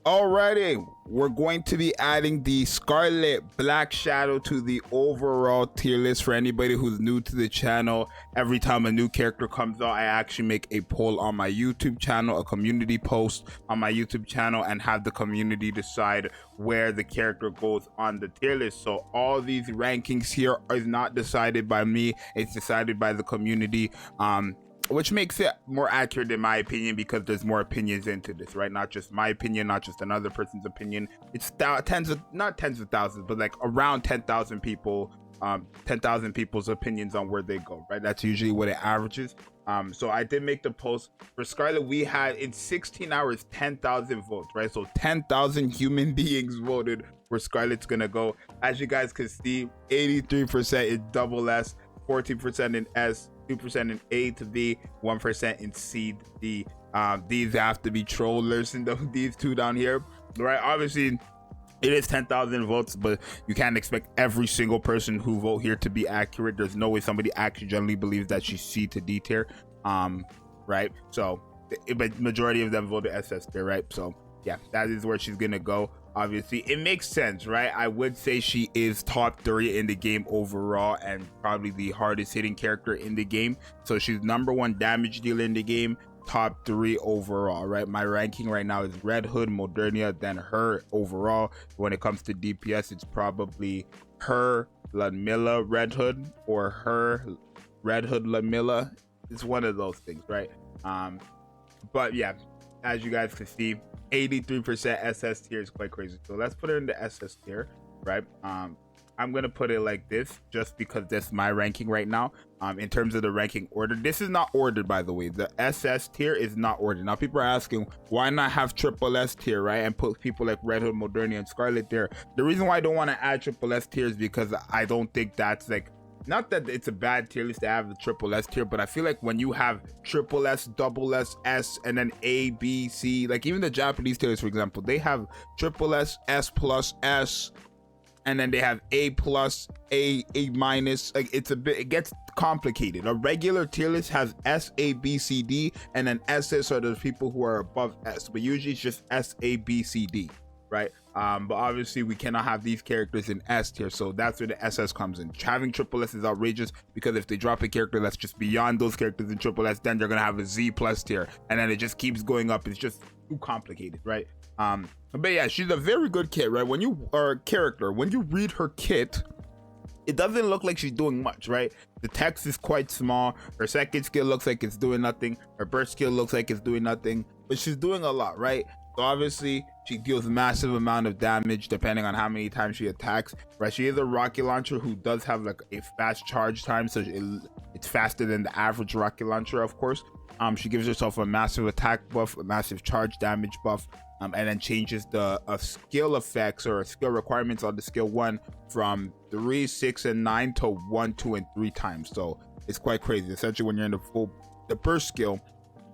Alrighty, we're going to be adding the Scarlet Black Shadow to the overall tier list. For anybody who's new to the channel, every time a new character comes out, I actually make a poll on my YouTube channel, a community post on my YouTube channel, and have the community decide where the character goes on the tier list. So all these rankings here is not decided by me, it's decided by the community, which makes it more accurate in my opinion, because there's more opinions into this, right? Not just my opinion, not just another person's opinion. It's not tens of thousands, but like around 10,000 people, 10,000 people's opinions on where they go, right? That's usually what it averages. So I did make the post for Scarlet. We had in 16 hours 10,000 votes, right? So 10,000 human beings voted where Scarlet's gonna go. As you guys can see, 83% in double S, 14% in S, 2% in A to B, 1% in C to D. These have to be trollers in these two down here, right? Obviously it is 10,000 votes, but you can't expect every single person who vote here to be accurate. There's no way somebody actually generally believes that she's C to D tier, right? So but majority of them voted SS tier, right? So yeah, that is where she's gonna go. Obviously it makes sense, right? I would say she is top 3 in the game overall, and probably the hardest hitting character in the game. So she's #1 damage dealer in the game, top 3 overall, right? My ranking right now is Red Hood, Modernia, then her overall. When it comes to DPS, it's probably her, Ludmilla, Red Hood, or her, Red Hood, Ludmilla. It's one of those things, right? But yeah, as you guys can see, 83% SS tier is quite crazy. So let's put it in the SS tier, right? I'm gonna put it like this just because that's my ranking right now. In terms of the ranking order, this is not ordered, by the way. The SS tier is not ordered. Now people are asking, why not have triple S tier, right, and put people like Red Hood, Modernia, and Scarlet there? The reason why I don't want to add triple S tier is because I don't think that's like, not that it's a bad tier list to have the triple S tier, but I feel like when you have triple S, double S, S, and then A, B, C, like even the Japanese tiers, for example, they have triple S, S plus, S, and then they have A plus, A minus. Like it gets complicated. A regular tier list has S, A, B, C, D, and then SS are the people who are above S, but usually it's just S, A, B, C, D, right? But obviously we cannot have these characters in S tier, so that's where the SS comes in. Having triple S is outrageous, because if they drop a character that's just beyond those characters in triple S, then they're gonna have a Z plus tier, and then it just keeps going up. It's just too complicated, right? But yeah, she's a very good kit, right? When you are a character, when you read her kit, it doesn't look like she's doing much, right? The text is quite small. Her second skill looks like it's doing nothing. Her burst skill looks like it's doing nothing, but she's doing a lot, right? So obviously she deals massive amount of damage depending on how many times she attacks, right? She is a rocket launcher who does have like a fast charge time, so it's faster than the average rocket launcher, of course. She gives herself a massive attack buff, a massive charge damage buff, and then changes the skill effects or skill requirements on the skill 1 from 3, 6, and 9 to 1, 2, and 3 times. So it's quite crazy. Essentially, when you're in the burst skill,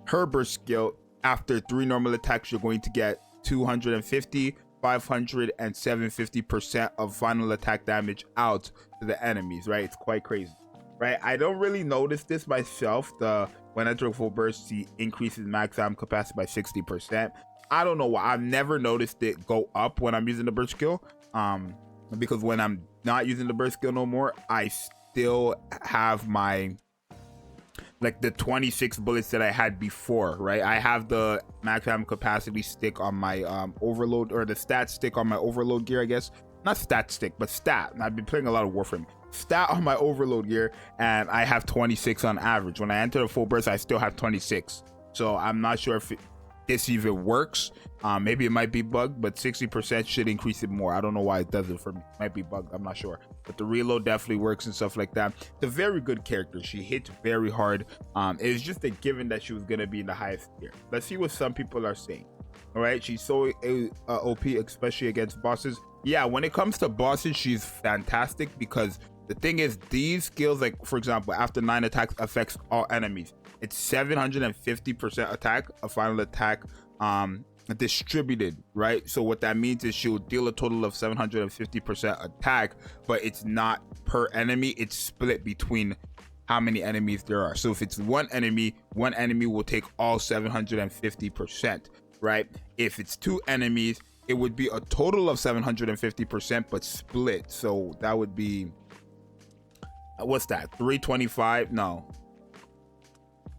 her burst skill, after 3 normal attacks, you're going to get 250, 500, and 750% of final attack damage out to the enemies, right? It's quite crazy, right? I don't really notice this myself. When entering full burst, she increases max ammo capacity by 60%. I don't know why. I've never noticed it go up when I'm using the burst skill, because when I'm not using the burst skill no more, I still have my, like, the 26 bullets that I had before, right? I have the max ammo capacity stick on my overload, or the stat stick on my overload gear, I guess. Not stat stick, but stat. I've been playing a lot of Warframe. Stat on my overload gear, and I have 26 on average. When I enter the full burst, I still have 26. So I'm not sure if this even works. Maybe it might be bugged, but 60% should increase it more. I don't know why it does it for me. It might be bugged, I'm not sure, but the reload definitely works and stuff like that. It's a very good character. She hits very hard. It's just a given that she was gonna be in the highest tier. Let's see what some people are saying. All right, she's so OP, especially against bosses. Yeah, when it comes to bosses, she's fantastic, because the thing is, these skills, like for example, after 9 attacks affects all enemies. It's 750% attack, a final attack, distributed, right? So what that means is she'll deal a total of 750% attack, but it's not per enemy. It's split between how many enemies there are. So if it's one enemy will take all 750%, right? If it's 2 enemies, it would be a total of 750%, but split. So that would be, what's that? 325? No.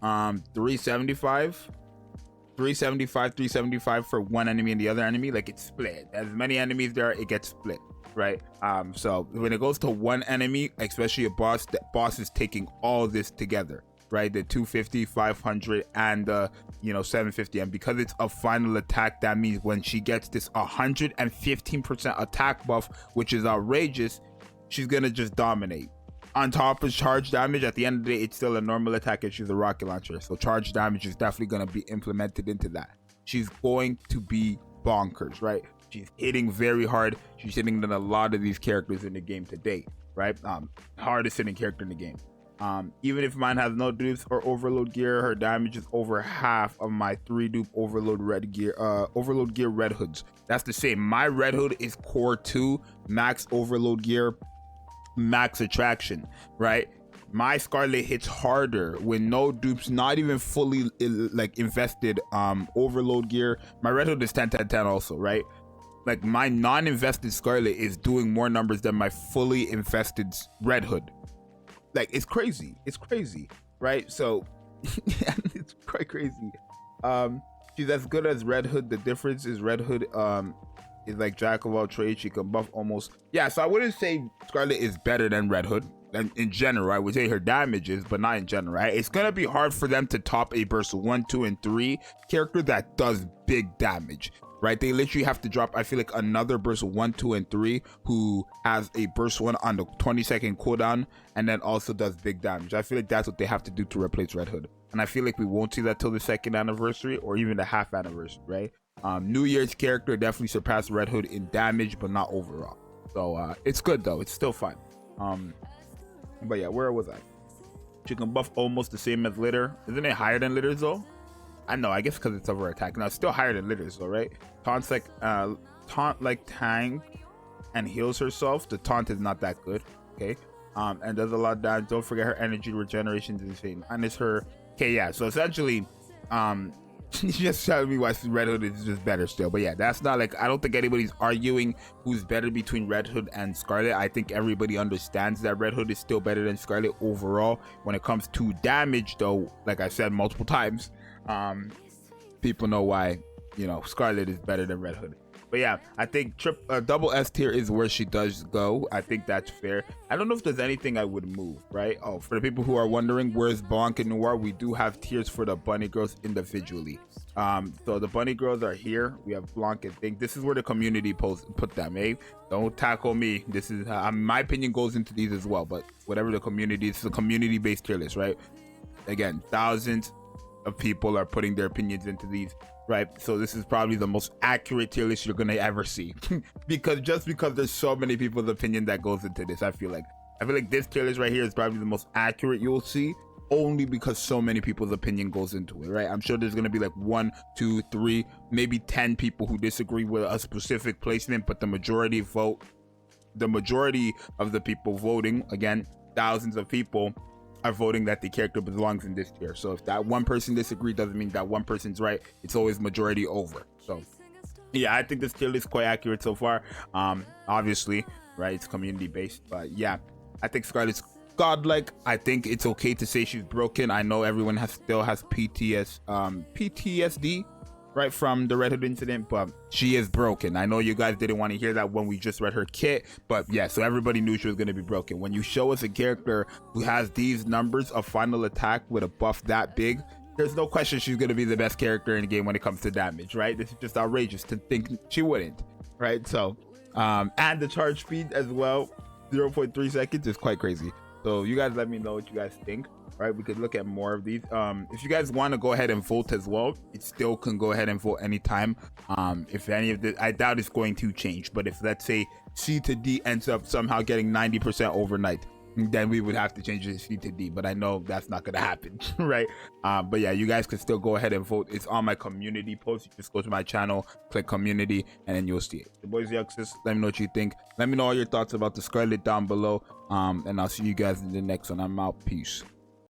375? 375 for one enemy and the other enemy, like it's split. As many enemies there, it gets split, right? So when it goes to one enemy, especially a boss, the boss is taking all this together, right? The 250, 500, and 750. And because it's a final attack, that means when she gets this 115% attack buff, which is outrageous, she's gonna just dominate. On top of charge damage, at the end of the day, it's still a normal attack and she's a rocket launcher. So charge damage is definitely going to be implemented into that. She's going to be bonkers, right? She's hitting very hard. She's hitting than a lot of these characters in the game to date, right? Hardest hitting character in the game. Even if mine has no dupes or overload gear, her damage is over half of my 3 dupe overload gear red hoods. That's the same. My red hood is core 2, max overload gear, max attraction, right? My Scarlet hits harder with no dupes, not even fully like invested overload gear. My red hood is 10 10 10 also, right? Like my non-invested Scarlet is doing more numbers than my fully invested red hood. Like it's crazy, right? So it's quite crazy. She's as good as red hood. The difference is red hood is like jack of all trades. She can buff almost, yeah. So I wouldn't say Scarlet is better than red hood. And in general, I would say her damage is, but not in general, right? It's gonna be hard for them to top a burst 1, 2, and 3 character that does big damage, right? They literally have to drop, I feel like, another burst 1, 2, and 3 who has a burst 1 on the 20-second cooldown and then also does big damage. I feel like that's what they have to do to replace red hood, and I feel like we won't see that till the 2nd anniversary or even the half anniversary, right? New Year's character definitely surpassed red hood in damage, but not overall. So it's good though. It's still fun. But yeah, where was I? She can buff almost the same as Litter. Isn't it higher than Litter's though? I know, I guess because it's over attack. Now it's still higher than Litter's though, right? Taunt like tank and heals herself. The taunt is not that good, okay? And does a lot of damage. Don't forget her energy regeneration is insane. And it's her, okay, yeah. So essentially, you just telling me why Red Hood is just better still. But yeah, that's not like, I don't think anybody's arguing who's better between Red Hood and Scarlet. I think everybody understands that Red Hood is still better than Scarlet overall. When it comes to damage though, like I said multiple times, people know why, Scarlet is better than Red Hood. But yeah, I think double S tier is where she does go. I think that's fair. I don't know if there's anything I would move, right? Oh, for the people who are wondering, where's Blanc and Noir? We do have tiers for the bunny girls individually. So the bunny girls are here. We have Blanc and Think. This is where the community put them, eh? Don't tackle me. This is my opinion goes into these as well. But whatever the community, it's a community-based tier list, right? Again, thousands of people are putting their opinions into these. Right, so this is probably the most accurate tier list you're gonna ever see, because there's so many people's opinion that goes into this. I feel like this tier list right here is probably the most accurate you'll see, only because so many people's opinion goes into it. Right, I'm sure there's gonna be like 1, 2, 3, maybe 10 people who disagree with a specific placement, but the majority of the people voting, again, thousands of people, are voting that the character belongs in this tier. So if that one person disagrees, doesn't mean that one person's right. It's always majority over. So yeah, I think this tier list is quite accurate so far. Obviously, right, it's community based, but yeah, I think Scarlet's godlike. I think it's okay to say she's broken. I know everyone still has PTSD, right, from the Red Hood incident, but she is broken. I know you guys didn't want to hear that when we just read her kit, but yeah, so everybody knew she was going to be broken. When you show us a character who has these numbers of final attack with a buff that big, there's no question she's going to be the best character in the game when it comes to damage, right? This is just outrageous to think she wouldn't, right? So and the charge speed as well, 0.3 seconds, is quite crazy. So you guys let me know what you guys think. Right, we could look at more of these. If you guys want to go ahead and vote as well, it still can go ahead and vote anytime. If any of this, I doubt it's going to change, but if let's say C to D ends up somehow getting 90% overnight, then we would have to change it to C to D, but I know that's not gonna happen. Right, but yeah, you guys can still go ahead and vote. It's on my community post. You just go to my channel, click community, and then you'll see it. The boys Zxous, let me know what you think. Let me know all your thoughts about the Scarlet down below, and I'll see you guys in the next one. I'm out. Peace.